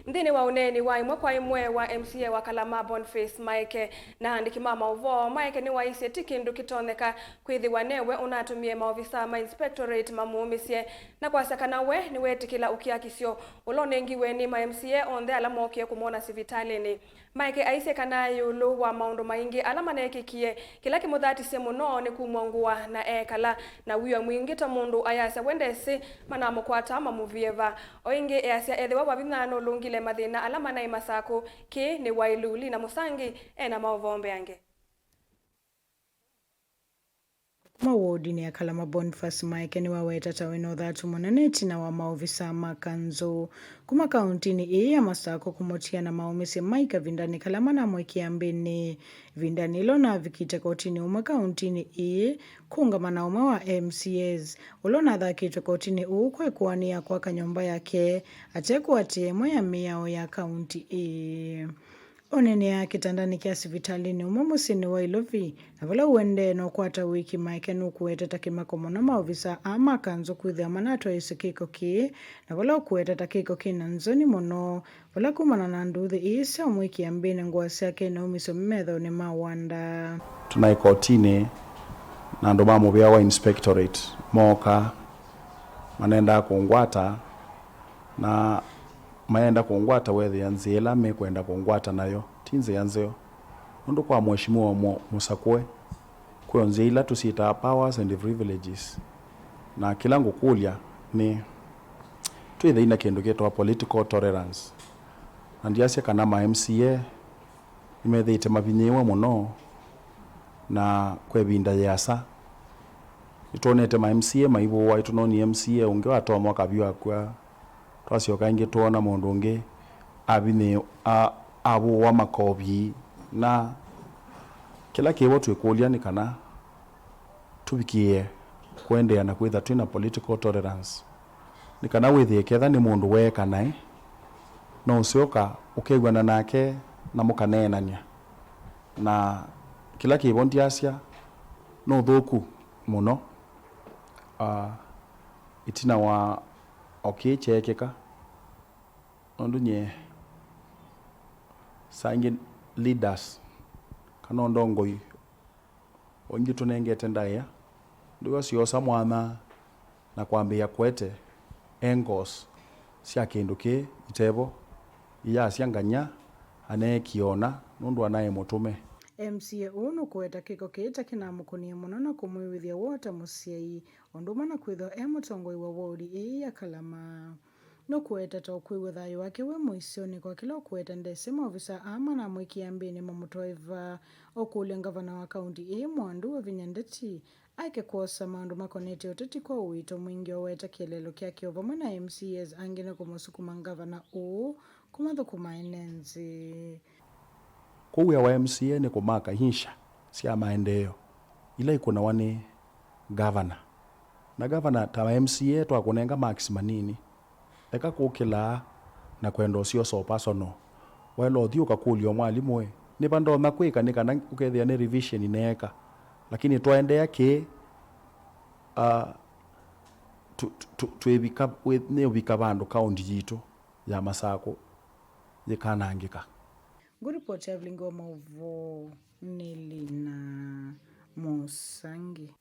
Nthini wa uneeni wa imwe kwa imwe wa MCA wa Kalama Boniface Maeke na aandiki mauvoo Maeke niwaisye kindu kitonyeka kwithiwa newe unatumie maovisaa ma inspectorate mamuumisye na kwasya kana we niweetikila ukiakisyo unengiwe ni MCA oonthe ala mookie kumwona sivitalini. Maeke aisye kana yiulu wa maundu maingi ala manekikie kila kimuthatisye muno ni kumw'a na ekala na wiwa mwingi ta mundu ayasya wendesi manamukwata mamuvieva oingi ayasya ethiwa Wavinya lungile mathina ala manai masako ki ni wailuli na musangi ena mauvoo yange. Mawodini ya Kalama Boniface Maeke niwaweta tawino dhatu mwananeti na wa maovisaa makanzo kuma kauntini ya masako kumotia na mamuumisye Maeke vindani Kalama na mookie mbini vindani ilona vikita kotini uma kauntini kungamana uma wa MCAs ulona dhakitwa kotini kwe kuwania kwa kanyomba yake atekuwa temwe ya miao ya kaunti Oneni ya kitandani kia sivitalini umumusini wa ilovi na wala uende no kwata wiki Maeke nukuweta takimako na maovisaa ama kanzo kwithiwa manatwa isikiko ki na wala ukuweta takiko ki na nzoni mono wala kumana na nduthi isa mwiki ya mbini nguwasi yake na umiso mmetho ni mawanda. Tunaikotini na ndo mamuumisye wa inspectorate mooka manenda kungwata na maenda kungwata wethi yanzila mekwenda kungwata nayo tinze yanzeo ndo kwa mheshimiwa musakwe kwa nzila tusita powers and privileges na kilango kulya ni twithe ina kindu kitwa political tolerance andiasya kana ma MCA imethite mavinyiwa muno na kwebinda yasa itonete ma MCA maivoo itononi MCA unge watoma kabiwa kwa twasyoka ingi tuona mundu ungi abine abo wa makobi na kila kiwo twikulia ni kana tubikie kwendea na kwitha twina political tolerance ni kana withie ketha ni mundu wekana no usioka ukegwana nake na mukanenania na kila kiwo ndiasya no thuku muno itina wa ukiakisyo ondunye sangi leaders kana ndongoi ongi tunengete ndaya ndiwa siosa mwana na kwambia kwete engos sia kindu ki itevo iya sianganya anekiona nundu anaye mutume MCA unu kuweta kiko kita kinamukunia muno na kumwiwithia wota musyai ondumana kwithiwa mutongoi wa wodi ya Kalama no kuweta to kwiwa thayo wake we muisyoni kwa kila kuweta ndese maovisaa ama na mookie mbini mamutoiva okulia ngavana wa kaunti mwandu Wavinya ndeti aike kuosa maundu makonete uteti kwa uito mwingi oweta kielelo kia kiova mwana MCAs angine kumusukuma ngavana kumathukuma enenzi kuya wa MCA ni kumaka hinsha sia maendeleo ila ikuna wani governor na governor ta MCA twakunenga max manini eka kukila na kwenda sio so personal welo thiuka kulio mwalimu we ni bando makwika ni kana ukethia ni revision ineka lakini twaendea ki twebika ne ubika bandu kaunti jitu ya masako yikanangika. Good report, traveling wa mauvoo nilina musangi.